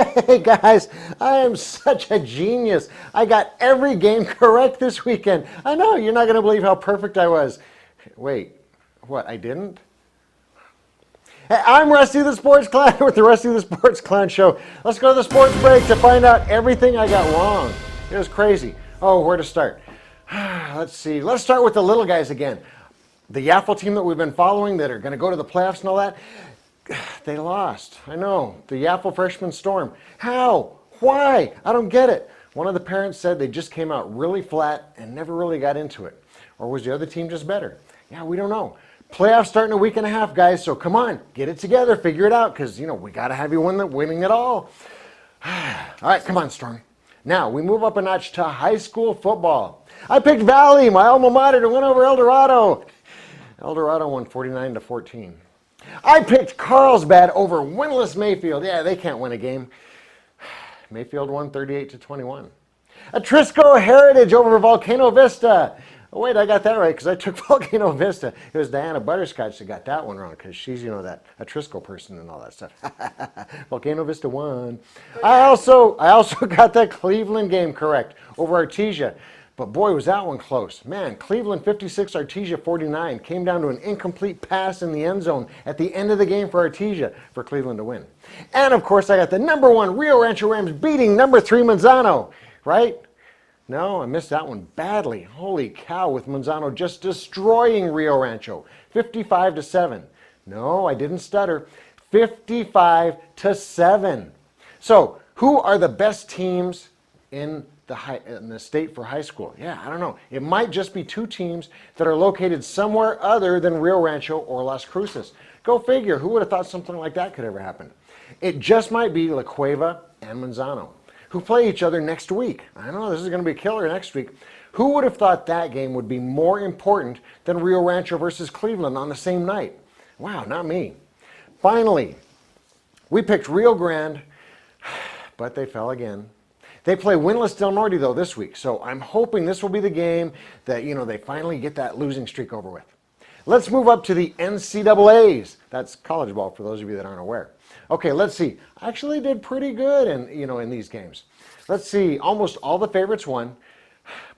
Hey guys, I am such a genius. I got every game correct this weekend. I know, you're not going to believe how perfect I was. Wait, what, I didn't? Hey, I'm Rusty the Sports Clown with the Rusty the Sports Clown Show. Let's go to the sports break to find out everything I got wrong. It was crazy. Oh, where to start? Let's see. Let's start with the little guys again. The Yaffle team that we've been following that are going to go to the playoffs and all that, they lost. I know. The Yaffle freshman storm. How? Why? I don't get it. One of the parents said they just came out really flat and never really got into it. Or was the other team just better? Yeah, we don't know. Playoffs starting a week and a half, guys, so come on, get it together, figure it out, because, we got to have you winning it all. All right, come on, Storm. Now, we move up a notch to high school football. I picked Valley, my alma mater, to win over El Dorado. El Dorado won 49-14. I picked Carlsbad over winless Mayfield. Yeah, they can't win a game. Mayfield won 38-21. Atrisco Heritage over Volcano Vista. Oh, wait, I got that right because I took Volcano Vista. It was Diana Butterscotch that got that one wrong because she's, that Atrisco person and all that stuff. Volcano Vista won. I also got that Cleveland game correct over Artesia. But boy, was that one close. Man, Cleveland 56, Artesia 49. Came down to an incomplete pass in the end zone at the end of the game for Artesia for Cleveland to win. And of course, I got the #1 Rio Rancho Rams beating #3 Manzano, right? No, I missed that one badly. Holy cow, with Manzano just destroying Rio Rancho. 55-7. No, I didn't stutter. 55-7. So, who are the best teams in the state for high school? Yeah, I don't know. It might just be two teams that are located somewhere other than Rio Rancho or Las Cruces. Go figure. Who would have thought something like that could ever happen? It just might be La Cueva and Manzano, who play each other next week. I know this is going to be a killer next week. Who would have thought that game would be more important than Rio Rancho versus Cleveland on the same night? Wow, not me. Finally, we picked Rio Grande, but they fell again. They play winless Del Norte, though, this week, so I'm hoping this will be the game that, they finally get that losing streak over with. Let's move up to the NCAAs. That's college ball for those of you that aren't aware. Okay, let's see. I actually did pretty good in these games. Let's see. Almost all the favorites won,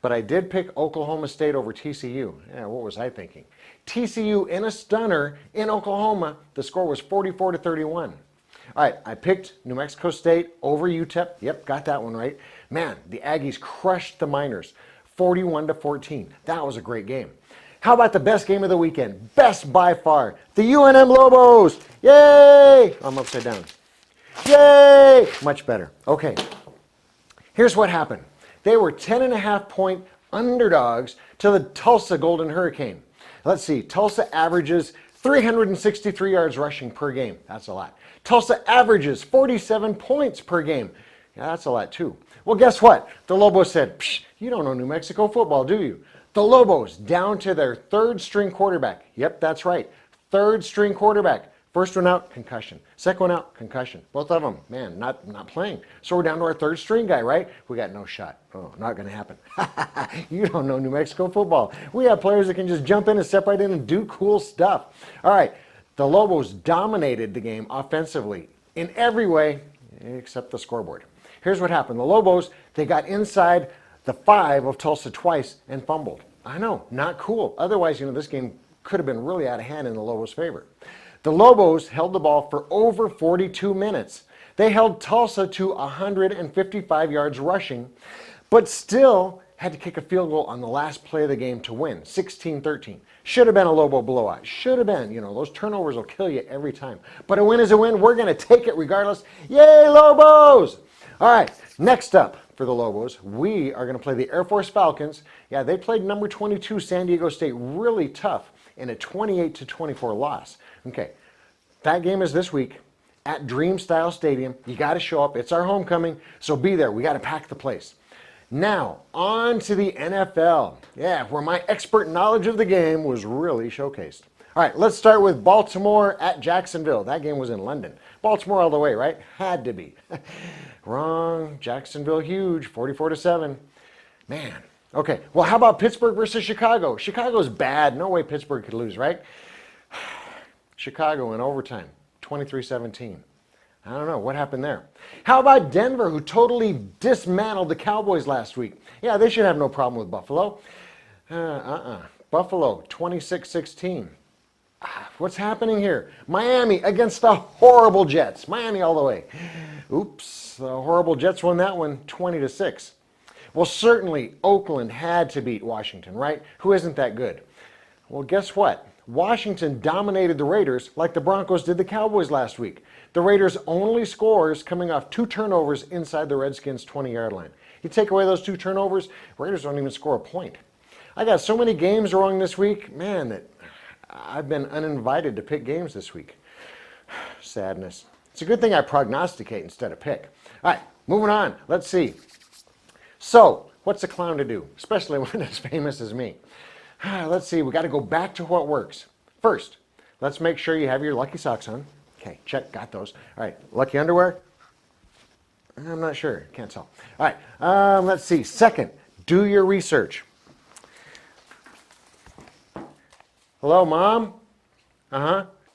but I did pick Oklahoma State over TCU. Yeah, what was I thinking? TCU in a stunner in Oklahoma. The score was 44-31. All right, I picked New Mexico State over UTEP. Yep, got that one right. Man, the Aggies crushed the Miners, 41-14. That was a great game. How about the best game of the weekend? Best by far, the UNM Lobos. Yay! I'm upside down. Yay! Much better. Okay, here's what happened. They were 10.5-point underdogs to the Tulsa Golden Hurricane. Let's see, Tulsa averages 363 yards rushing per game. That's a lot. Tulsa averages 47 points per game. Yeah, that's a lot too. Well, guess what? The Lobos said, Psh, you don't know New Mexico football, do you? The Lobos down to their third-string quarterback. Yep, that's right. Third-string quarterback. First one out, concussion. Second one out, concussion. Both of them, man, not playing. So we're down to our third-string guy, right? We got no shot. Oh, not going to happen. You don't know New Mexico football. We have players that can just jump in and step right in and do cool stuff. All right, the Lobos dominated the game offensively in every way except the scoreboard. Here's what happened. The Lobos, they got inside the 5 of Tulsa twice and fumbled. I know, not cool. Otherwise, this game could have been really out of hand in the Lobos' favor. The Lobos held the ball for over 42 minutes. They held Tulsa to 155 yards rushing, but still had to kick a field goal on the last play of the game to win, 16-13. Should have been a Lobo blowout. Should have been. Those turnovers will kill you every time. But a win is a win. We're going to take it regardless. Yay, Lobos! All right, next up for the Lobos, we are going to play the Air Force Falcons. Yeah, they played number 22 San Diego State really tough in a 28-24 loss. Okay, that game is this week at Dream Style Stadium. You got to show up. It's our homecoming, so be there. We got to pack the place. Now, on to the NFL. Yeah, where my expert knowledge of the game was really showcased. All right, let's start with Baltimore at Jacksonville. That game was in London. Baltimore all the way, right? Had to be. Wrong. Jacksonville huge, 44-7. Man. Okay, well, how about Pittsburgh versus Chicago? Chicago's bad. No way Pittsburgh could lose, right? Chicago in overtime, 23-17. I don't know what happened there. How about Denver, who totally dismantled the Cowboys last week? Yeah, they should have no problem with Buffalo. Buffalo, 26-16. What's happening here? Miami against the horrible Jets. Miami all the way. Oops, the horrible Jets won that one 20-6. Well, certainly Oakland had to beat Washington, right? Who isn't that good? Well, guess what? Washington dominated the Raiders like the Broncos did the Cowboys last week. The Raiders' only scores coming off 2 turnovers inside the Redskins' 20-yard line. You take away those 2 turnovers, Raiders don't even score a point. I got so many games wrong this week, man, that I've been uninvited to pick games this week. Sadness. It's a good thing I prognosticate instead of pick. All right, moving on. Let's see. So, what's a clown to do, especially when as famous as me? Let's see, we got to go back to what works. First, let's make sure you have your lucky socks on. Okay, check, got those. All right, lucky underwear? I'm not sure, can't tell. All right, let's see. Second, do your research. Hello, Mom?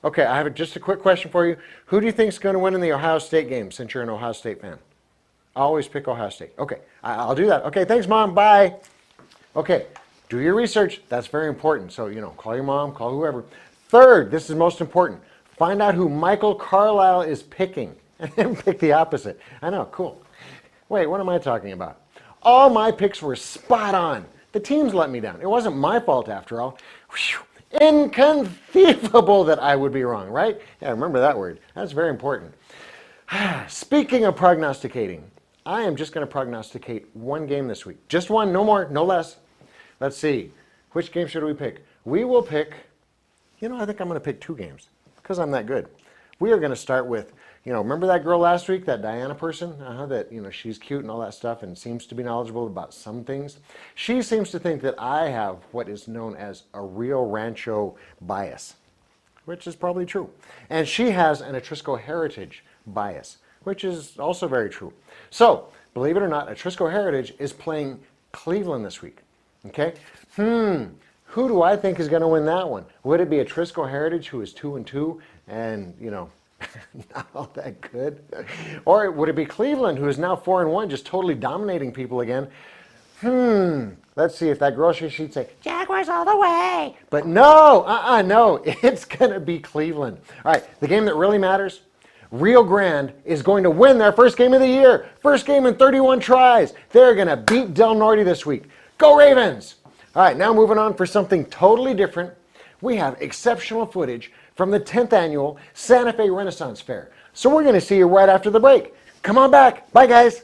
Okay, I have just a quick question for you. Who do you think is going to win in the Ohio State game since you're an Ohio State fan? I always pick Ohio State. Okay, I'll do that. Okay, thanks, Mom. Bye. Okay, do your research. That's very important. So, call your mom, call whoever. Third, this is most important. Find out who Michael Carlisle is picking and then pick the opposite. I know, cool. Wait, what am I talking about? All my picks were spot on. The teams let me down. It wasn't my fault after all. Whew. Inconceivable that I would be wrong, right? Yeah, remember that word. That's very important. Speaking of prognosticating, I am just going to prognosticate one game this week. Just one, no more, no less. Let's see. Which game should we pick? We will pick, I think I'm going to pick 2 games because I'm that good. We are going to start with, remember that girl last week, that Diana person? That, she's cute and all that stuff and seems to be knowledgeable about some things. She seems to think that I have what is known as a Rio Rancho bias, which is probably true. And she has an Etrisco Heritage bias, which is also very true. So, believe it or not, Etrisco Heritage is playing Cleveland this week. Okay? Who do I think is going to win that one? Would it be Etrisco Heritage, who is 2-2 and, not all that good? Or would it be Cleveland, who is now 4-1, just totally dominating people again? Let's see if that grocery sheet say, Jaguars all the way. But no, no, it's going to be Cleveland. All right, the game that really matters, Rio Grande is going to win their first game of the year. First game in 31 tries. They're going to beat Del Norte this week. Go Ravens! All right, now moving on for something totally different. We have exceptional footage from the 10th annual Santa Fe Renaissance Fair. So we're going to see you right after the break. Come on back. Bye, guys.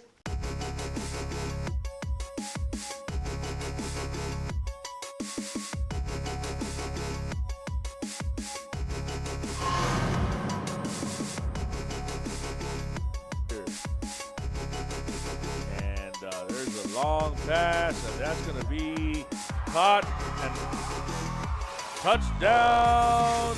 And there's a long pass, and that's going to be caught and touchdown.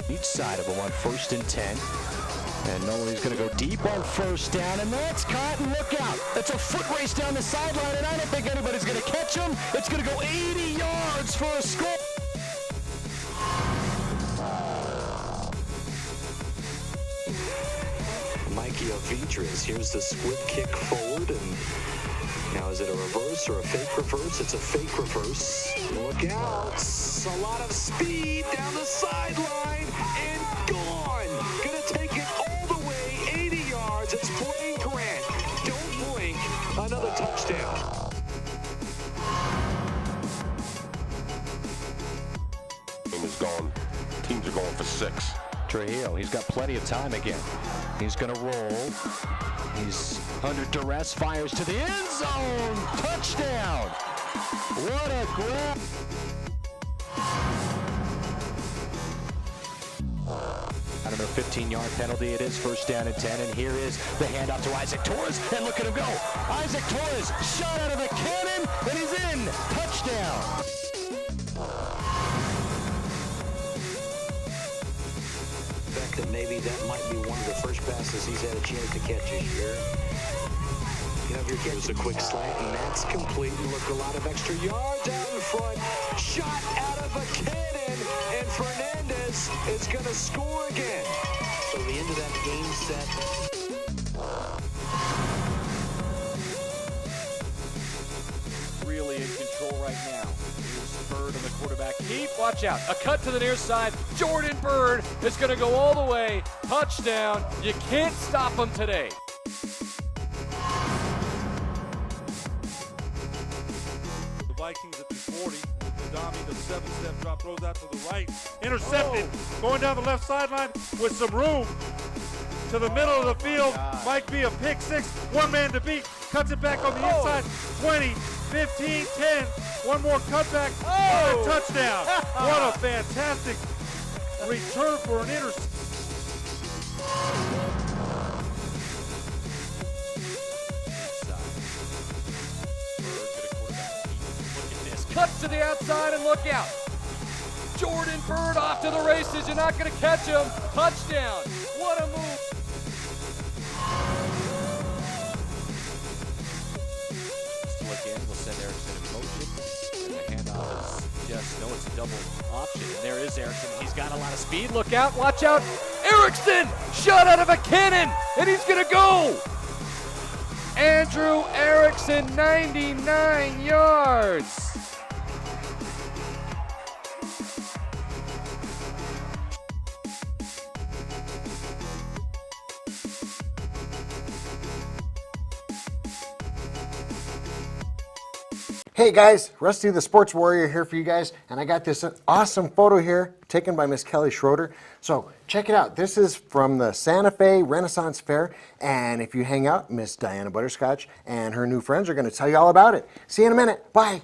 Each side of him on 1st and 10. And Nolly's going to go deep on 1st down, and that's caught, and look out. It's a foot race down the sideline, and I don't think anybody's going to catch him. It's going to go 80 yards for a score. Mikey Ovidres, here's the split kick forward, and now is it a reverse or a fake reverse? It's a fake reverse. Look out, a lot of speed down the sideline, and gone. Gonna take it all the way, 80 yards. It's Blaine Grant. Don't blink, another touchdown. Game is gone. Teams are going for 6. Trujillo, he's got plenty of time again. He's gonna roll. He's under duress, fires to the end zone. Touchdown! What a grab! I don't know, 15-yard penalty it is, 1st down and 10, and here is the handoff to Isaac Torres, and look at him go. Isaac Torres shot out of the cannon, and he's in. Touchdown! that maybe that might be one of the first passes he's had a chance to catch this year. You know, if you're catching a quick slant, and that's complete. And look, a lot of extra yards out in front. Shot out of a cannon, and Fernandez is going to score again. So the end of that game set. Really in control right now. Here's Bird and the quarterback keep. Watch out. A cut to the near side. Jordan Bird is going to go all the way. Touchdown. You can't stop him today. The Vikings at the 40. Dami, the 7-step drop, throws out to the right. Intercepted. Going down the left sideline with some room. To the middle of the field. Might be a pick six. One man to beat. Cuts it back on the inside. 20, 15, 10. One more cutback. And a touchdown. What a fantastic return for an interception. Cuts to the outside and look out. Jordan Bird off to the races. You're not going to catch him. Touchdown. What a move. Just look in. We'll send Erickson in motion. And the handoff is just, no, it's a double option. And there is Erickson. He's got a lot of speed. Look out. Watch out. Erickson shot out of a cannon. And he's going to go. Andrew Erickson, 99 yards. Hey guys, Rusty the Sports Warrior here for you guys, and I got this awesome photo here taken by Miss Kelly Schroeder. So check it out. This is from the Santa Fe Renaissance Fair, and if you hang out, Miss Diana Butterscotch and her new friends are going to tell you all about it. See you in a minute. Bye.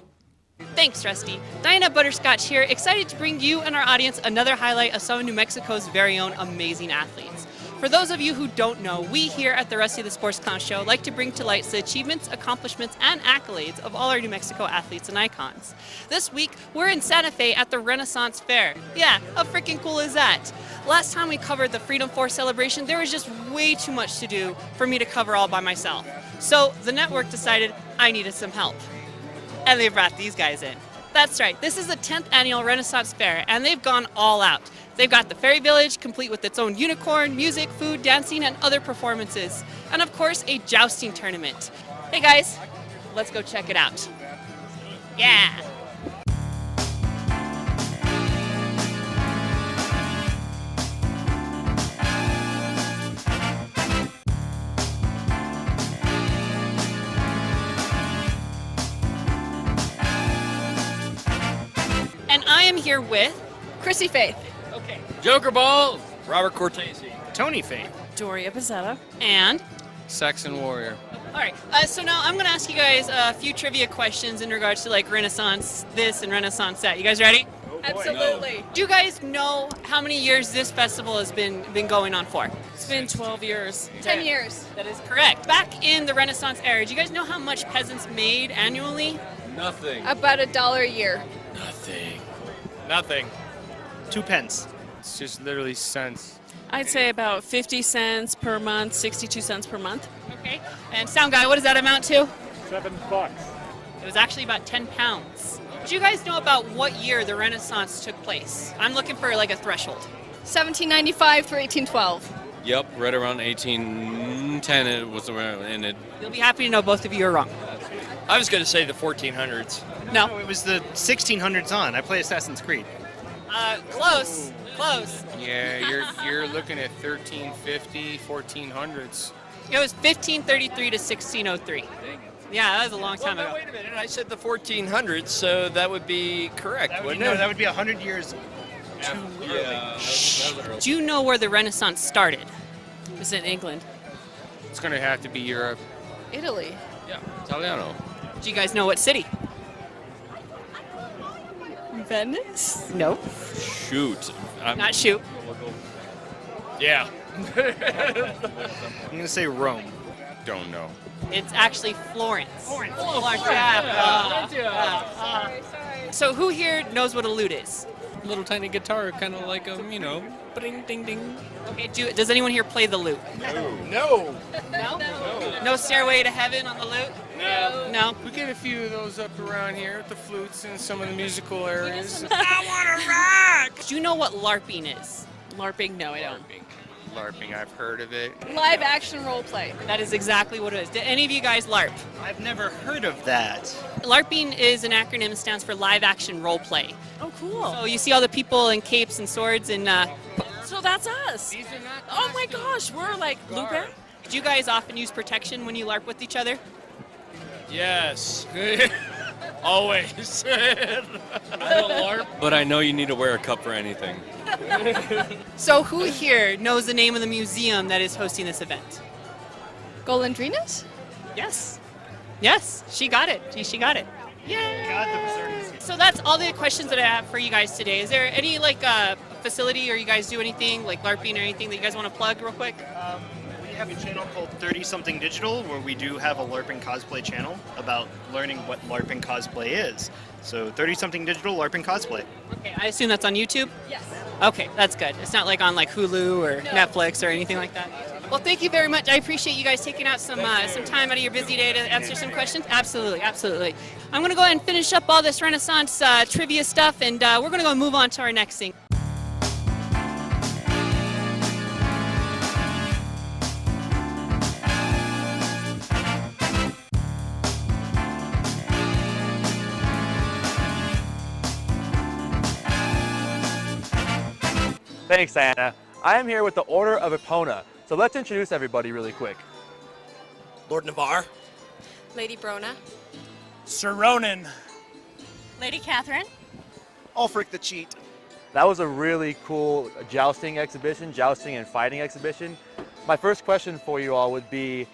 Thanks, Rusty. Diana Butterscotch here, excited to bring you and our audience another highlight of some of New Mexico's very own amazing athletes. For those of you who don't know, we here at the Rusty the Sports Clown Show like to bring to light the achievements, accomplishments, and accolades of all our New Mexico athletes and icons. This week, we're in Santa Fe at the Renaissance Fair. Yeah, how freaking cool is that? Last time we covered the Freedom Force celebration, there was just way too much to do for me to cover all by myself. So the network decided I needed some help. And they brought these guys in. That's right, this is the 10th annual Renaissance Fair, and they've gone all out. They've got the Fairy Village, complete with its own unicorn, music, food, dancing, and other performances. And of course, a jousting tournament. Hey guys, let's go check it out. Yeah! And I am here with Chrissy Faith. Okay. Joker Ball, Robert Cortese. Tony Faith. Doria Pizzetta. And Saxon Warrior. all right, so now I'm going to ask you guys a few trivia questions in regards to like Renaissance this and Renaissance that. You guys ready? Absolutely. Do you guys know how many years this festival has been going on for? It's been 12 years. 10 years. That is correct. Back in the Renaissance era, do you guys know how much peasants made annually? Nothing. About $1 a year. Nothing. Nothing. 2 pence. It's just literally cents. I'd say about 50 cents per month, 62 cents per month. Okay. And sound guy, what does that amount to? $7. It was actually about 10 pounds. Do you guys know about what year the Renaissance took place? I'm looking for like a threshold. 1795 through 1812. Yep, right around 1810 it was around ended. You'll be happy to know both of you are wrong. I was going to say the 1400s. No. It was the 1600s on. I play Assassin's Creed. Close. Close. Yeah, you're looking at 1350, 1400s. It was 1533 to 1603. Yeah, that was a long time ago. Wait a minute, I said the 1400s, so that would be correct, wouldn't it? That would be 100 years too early. That was early. Do you know where the Renaissance started? It was in England. It's going to have to be Europe. Italy. Yeah, Italiano. Do you guys know what city? Venice? No. Shoot. Not shoot. Yeah. I'm going to say Rome. Don't know. It's actually Florence. Florence. Yeah. Sorry. So who here knows what a lute is? little tiny guitar, kind of like a, ding, ding, ding. Okay, does anyone here play the lute? No. No? No Stairway to Heaven on the lute? No? We get a few of those up around here with the flutes and some of the musical areas. Do you know what LARPing is? LARPing? No, I don't. LARPing, I've heard of it. Live action role play. That is exactly what it is. Did any of you guys LARP? I've never heard of that. LARPing is an acronym, stands for live action role play. Oh, cool. So you see all the people in capes and swords and So that's us. Oh my gosh, we're like Lupe. do you guys often use protection when you LARP with each other? Yes. Always. I don't LARP, but I know you need to wear a cup for anything. So who here knows the name of the museum that is hosting this event? Golondrinas? Yes. Yes, she got it. She got it. Yay! So that's all the questions that I have for you guys today. Is there any facility or you guys do anything like LARPing or anything that you guys want to plug real quick? We have a channel called 30 Something Digital where we do have a LARPing cosplay channel about learning what LARPing cosplay is. So 30 Something Digital LARPing cosplay. Okay, I assume that's on YouTube? Yes. Okay, that's good. It's not like on Hulu or Netflix or anything like that. Well, thank you very much. I appreciate you guys taking out some time out of your busy day to answer some questions. Absolutely, absolutely. I'm going to go ahead and finish up all this Renaissance trivia stuff, and we're going to go move on to our next thing. Thanks, Diana. I am here with the Order of Epona. So let's introduce everybody really quick. Lord Navarre. Lady Brona. Sir Ronan. Lady Catherine. Ulfric the Cheat. That was a really cool jousting and fighting exhibition. My first question for you all would be,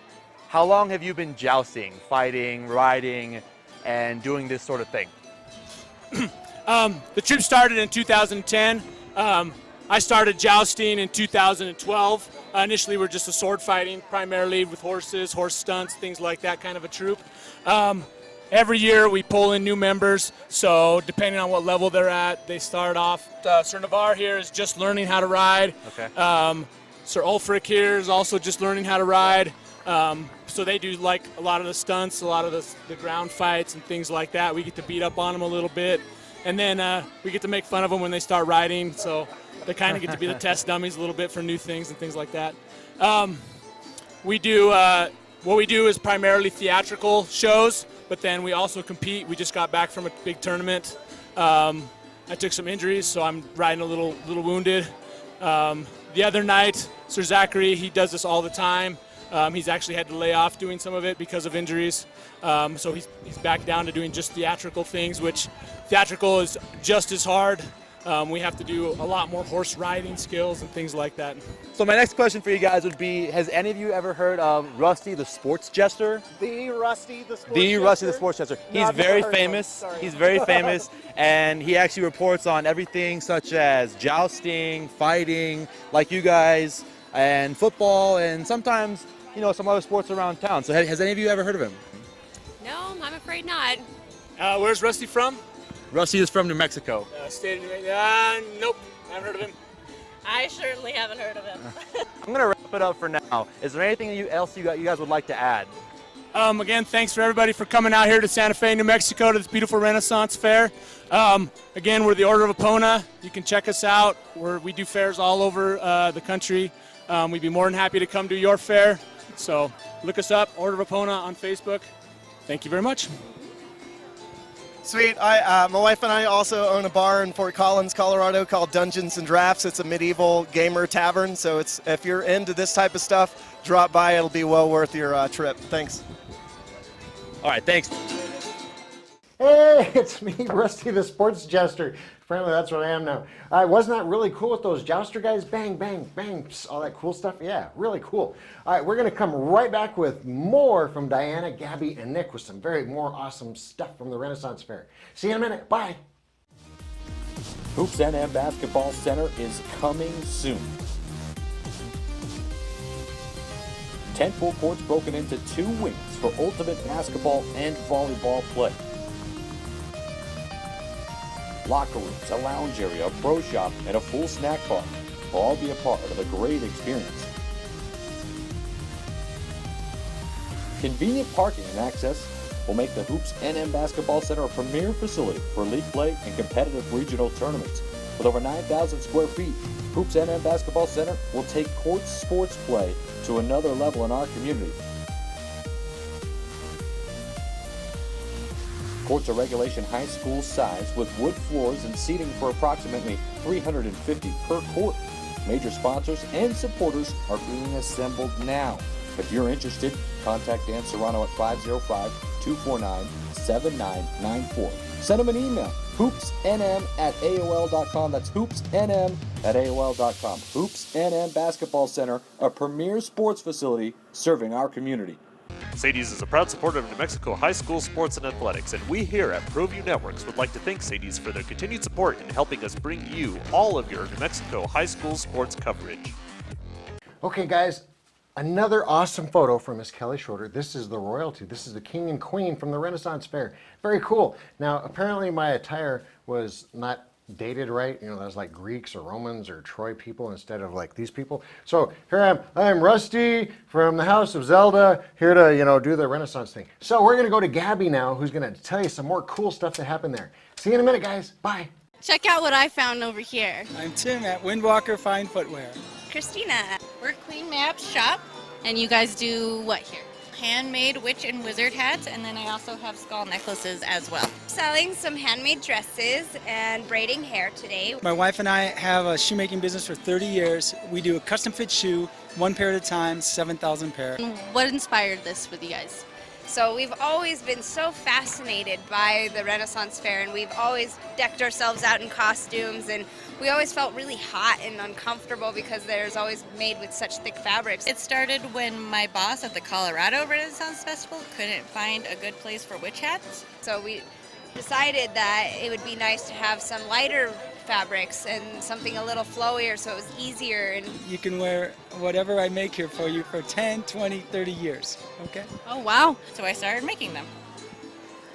how long have you been jousting, fighting, riding, and doing this sort of thing? The troop started in 2010. I started jousting in 2012. Initially, we're just a sword fighting, primarily with horses, horse stunts, things like that kind of a troop. Every year, we pull in new members, so depending on what level they're at, they start off. Sir Navarre here is just learning how to ride. Okay. Sir Ulfric here is also just learning how to ride. So they do like a lot of the stunts, a lot of the ground fights and things like that. We get to beat up on them a little bit. And then we get to make fun of them when they start riding. So they kind of get to be the test dummies a little bit for new things and things like that. What we do is primarily theatrical shows, but then we also compete. We just got back from a big tournament. I took some injuries, so I'm riding a little wounded. The other night, Sir Zachary, he does this all the time. He's actually had to lay off doing some of it because of injuries. So he's back down to doing just theatrical things, which theatrical is just as hard. We have to do a lot more horse riding skills and things like that. So my next question for you guys would be, has any of you ever heard of Rusty the Sports Jester? The Rusty the Sports The Rusty the Sports Jester. He's very famous. He's very famous, and he actually reports on everything such as jousting, fighting, like you guys, and football, and sometimes, some other sports around town. So has any of you ever heard of him? No, I'm afraid not. Where's Rusty from? Rusty is from New Mexico. Nope, I haven't heard of him. I certainly haven't heard of him. I'm gonna wrap it up for now. Is there anything else you guys would like to add? Again, thanks for everybody for coming out here to Santa Fe, New Mexico, to this beautiful Renaissance Fair. Again, we're the Order of Epona. You can check us out. We do fairs all over the country. We'd be more than happy to come to your fair. So look us up, Order of Epona on Facebook. Thank you very much. Sweet. My wife and I also own a bar in Fort Collins, Colorado called Dungeons and Drafts. It's a medieval gamer tavern, so if you're into this type of stuff, drop by. It'll be well worth your trip. Thanks. All right, thanks. Hey, it's me, Rusty the Sports Jester. Apparently that's what I am now. Wasn't that really cool with those jouster guys? Bang, bang, bang, pss, all that cool stuff? Yeah, really cool. All right, we're going to come right back with more from Diana, Gabby, and Nick with some more awesome stuff from the Renaissance Fair. See you in a minute. Bye. Hoops and Basketball Center is coming soon. 10 full courts broken into 2 wings for ultimate basketball and volleyball play. locker rooms, a lounge area, a pro shop, and a full snack bar will all be a part of a great experience. Convenient parking and access will make the Hoops NM Basketball Center a premier facility for league play and competitive regional tournaments. With over 9,000 square feet, Hoops NM Basketball Center will take court sports play to another level in our community. Courts are regulation high school size with wood floors and seating for approximately 350 per court. Major sponsors and supporters are being assembled now. If you're interested, contact Dan Serrano at 505-249-7994. Send him an email, hoopsnm@aol.com. That's hoopsnm@aol.com. Hoops NM Basketball Center, a premier sports facility serving our community. Sadie's is a proud supporter of New Mexico high school sports and athletics, and we here at Proview Networks would like to thank Sadie's for their continued support in helping us bring you all of your New Mexico high school sports coverage. Okay, guys, another awesome photo from Miss Kelly Schroeder. This is the royalty. This is the king and queen from the Renaissance Fair. Very cool. Now, apparently my attire was not dated right. You know, that was like Greeks or Romans or Troy people instead of like these people. So here I am. I'm Rusty from the House of Zelda, here to, you know, do the Renaissance thing. So we're going to go to Gabby now, who's going to tell you some more cool stuff that happened there. See you in a minute, guys. Bye. Check out what I found over here. I'm Tim at Windwalker Fine Footwear. Christina. We're Queen Map's shop. And you guys do what here? Handmade witch and wizard hats, and then I also have skull necklaces as well. Selling some handmade dresses and braiding hair today. My wife and I have a shoemaking business for 30 years. We do a custom fit shoe, one pair at a time, 7,000 pair. What inspired this with you guys? So we've always been so fascinated by the Renaissance Fair, and we've always decked ourselves out in costumes, and we always felt really hot and uncomfortable because there's always made with such thick fabrics. It started when my boss at the Colorado Renaissance Festival couldn't find a good place for witch hats. So we decided that it would be nice to have some lighter fabrics and something a little flowier so it was easier. And you can wear whatever I make here for you for 10, 20, 30 years, okay? Oh, wow. So I started making them.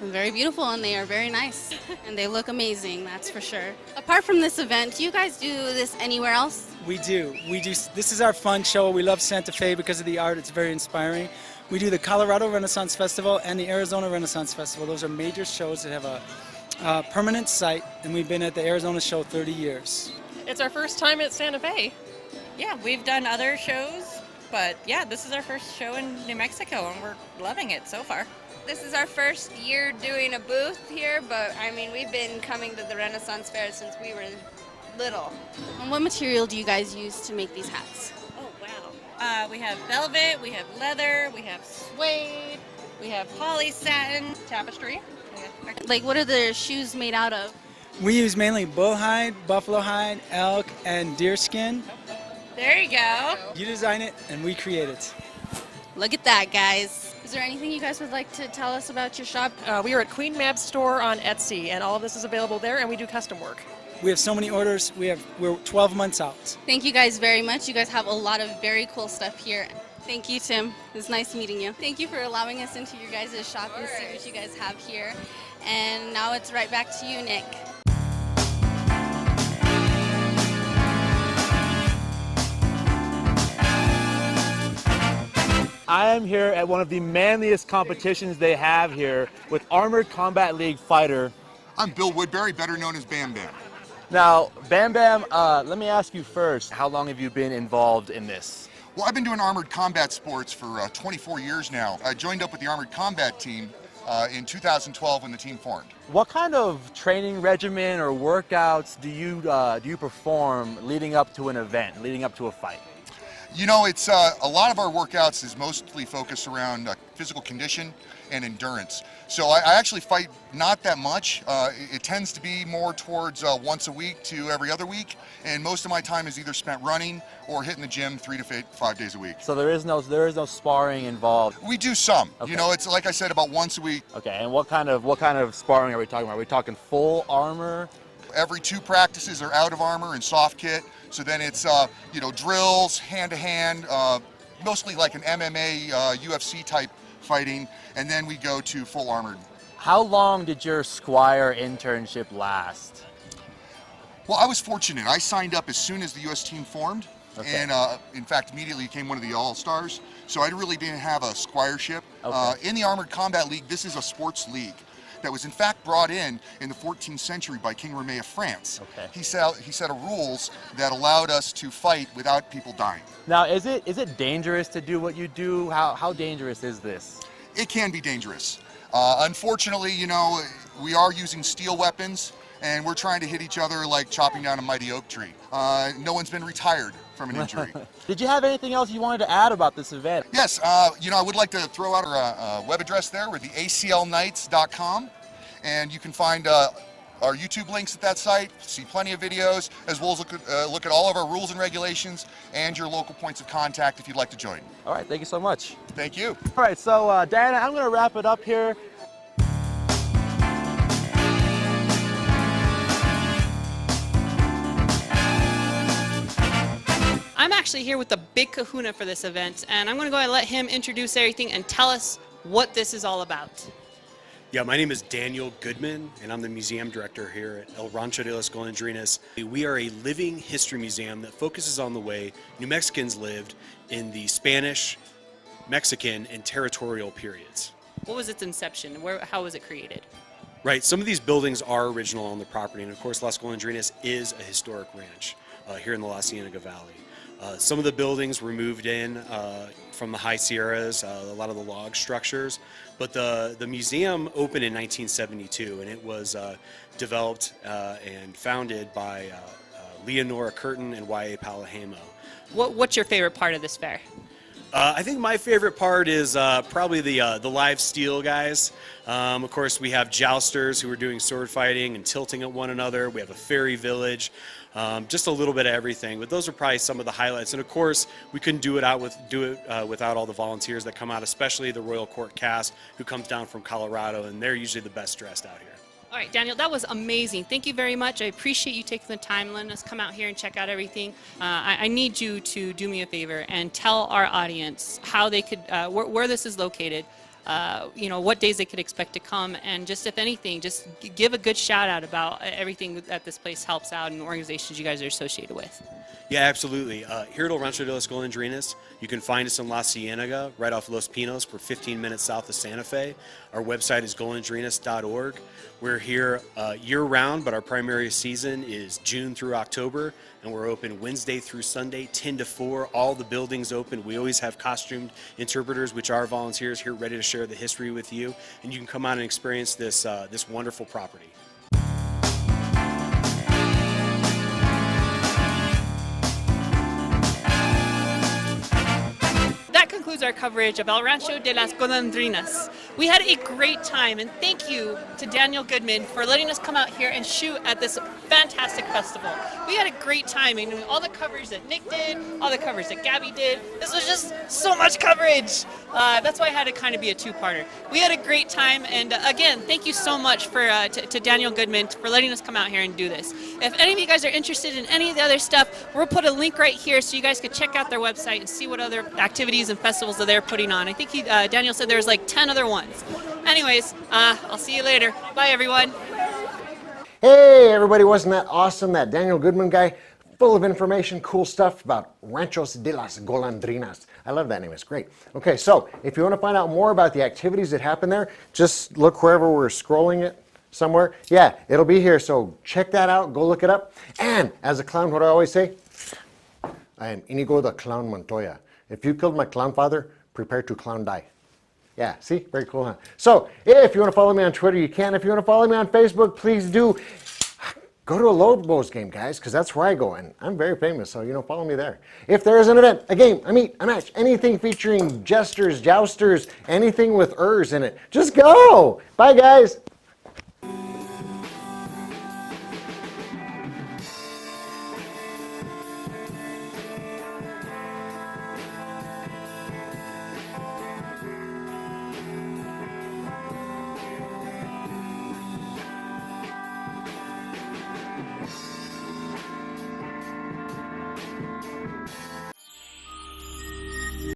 Very beautiful, and they are very nice. And they look amazing, that's for sure. Apart from this event, do you guys do this anywhere else? We do. This is our fun show. We love Santa Fe because of the art. It's very inspiring. We do the Colorado Renaissance Festival and the Arizona Renaissance Festival. Those are major shows that have a permanent site, and we've been at the Arizona show 30 years. It's our first time at Santa Fe. Yeah, we've done other shows, but yeah, this is our first show in New Mexico, and we're loving it so far. This is our first year doing a booth here, but I mean, we've been coming to the Renaissance Fair since we were little. And what material do you guys use to make these hats? Oh, wow. We have velvet, we have leather, we have suede, we have poly satin, tapestry. Like, what are the shoes made out of? We use mainly bull hide, buffalo hide, elk, and deer skin. There you go. You design it, and we create it. Look at that, guys. Is there anything you guys would like to tell us about your shop? We are at Queen Mab's store on Etsy, and all of this is available there, and we do custom work. We have so many orders. We're 12 months out. Thank you guys very much. You guys have a lot of very cool stuff here. Thank you, Tim. It was nice meeting you. Thank you for allowing us into your guys' shop and see what you guys have here. And now it's right back to you, Nick. I am here at one of the manliest competitions they have here with Armored Combat League fighter. I'm Bill Woodbury, better known as Bam Bam. Now, Bam Bam, let me ask you first, how long have you been involved in this? Well, I've been doing armored combat sports for 24 years now. I joined up with the armored combat team in 2012 when the team formed. What kind of training regimen or workouts do you perform leading up to an event, leading up to a fight? You know, it's a lot of our workouts is mostly focused around physical condition and endurance. So I actually fight not that much. It tends to be more towards once a week to every other week, and most of my time is either spent running or hitting the gym 3 to 5 days a week. So there is no sparring involved. We do some. Okay. You know, it's like I said, about once a week. Okay, and what kind of sparring are we talking about? Are we talking full armor? Every 2 practices are out of armor and soft kit. So then it's drills, hand-to-hand, mostly like an MMA, UFC type fighting, and then we go to full armored. How long did your Squire internship last? Well, I was fortunate. I signed up as soon as the U.S. team formed, and in fact, immediately became one of the All-Stars. So I really didn't have a squireship. In the Armored Combat League, this is a sports league that was in fact brought in the 14th century by King Rene of France. He set a rules that allowed us to fight without people dying. Now, is it dangerous to do what you do? How dangerous is this? It can be dangerous. Unfortunately, you know, we are using steel weapons, and we're trying to hit each other like chopping down a mighty oak tree. No one's been retired from an injury. Did you have anything else you wanted to add about this event? Yes, you know, I would like to throw out our web address there with the aclnights.com, and you can find our YouTube links at that site, see plenty of videos, as well as look at all of our rules and regulations and your local points of contact if you'd like to join. All right, thank you so much. Thank you. All right, so Diana, I'm going to wrap it up here. I'm actually here with the big kahuna for this event, and I'm going to go ahead and let him introduce everything and tell us what this is all about. Yeah, my name is Daniel Goodman, and I'm the museum director here at El Rancho de las Golondrinas. We are a living history museum that focuses on the way New Mexicans lived in the Spanish, Mexican, and territorial periods. What was its inception? How was it created? Right, some of these buildings are original on the property, and of course Las Golondrinas is a historic ranch here in the La Cienega Valley. Some of the buildings were moved in from the high Sierras, a lot of the log structures, but the museum opened in 1972, and it was developed and founded by Leonora Curtin and Y.A. Palahamo. What's your favorite part of this fair? I think my favorite part is probably the live steel guys. Of course, we have jousters who are doing sword fighting and tilting at one another. We have a fairy village, just a little bit of everything. But those are probably some of the highlights. And of course, we couldn't do it without all the volunteers that come out, especially the Royal Court cast who comes down from Colorado, and they're usually the best dressed out here. All right, Daniel, that was amazing. Thank you very much. I appreciate you taking the time and letting us come out here and check out everything. I need you to do me a favor and tell our audience how they could, where this is located, you know, what days they could expect to come, and just, if anything, just give a good shout out about everything that this place helps out and the organizations you guys are associated with. Yeah, absolutely. Here at El Rancho de las Golondrinas, you can find us in La Cienega, right off Los Pinos. We're 15 minutes south of Santa Fe. Our website is golondrinas.org. We're here year-round, but our primary season is June through October, and we're open Wednesday through Sunday, 10 to 4. All the buildings open. We always have costumed interpreters, which are volunteers here ready to share the history with you, and you can come out and experience this wonderful property. Concludes our coverage of El Rancho de las Golondrinas. We had a great time, and thank you to Daniel Goodman for letting us come out here and shoot at this fantastic festival. We had a great time, and all the coverage that Nick did, all the coverage that Gabby did, this was just so much coverage. That's why I had to kind of be a two-parter. We had a great time, and again, thank you so much for to Daniel Goodman for letting us come out here and do this. If any of you guys are interested in any of the other stuff, we'll put a link right here so you guys could check out their website and see what other activities and festivals that they're putting on. I think Daniel said there's like 10 other ones. Anyways, I'll see you later. Bye, everyone. Hey, everybody, wasn't that awesome? That Daniel Goodman guy, full of information, cool stuff about Ranchos de las Golondrinas. I love that name, it's great. Okay, so if you want to find out more about the activities that happen there, just look wherever we're scrolling it somewhere. Yeah, it'll be here, so check that out, go look it up. And as a clown, what do I always say? I am Inigo the Clown Montoya. If you killed my clown father, prepare to clown die. Yeah, see? Very cool, huh? So, if you want to follow me on Twitter, you can. If you want to follow me on Facebook, please do. Go to a Lobos game, guys, because that's where I go, and I'm very famous, so, you know, follow me there. If there is an event, a game, a meet, a match, anything featuring jesters, jousters, anything with ers in it, just go! Bye, guys!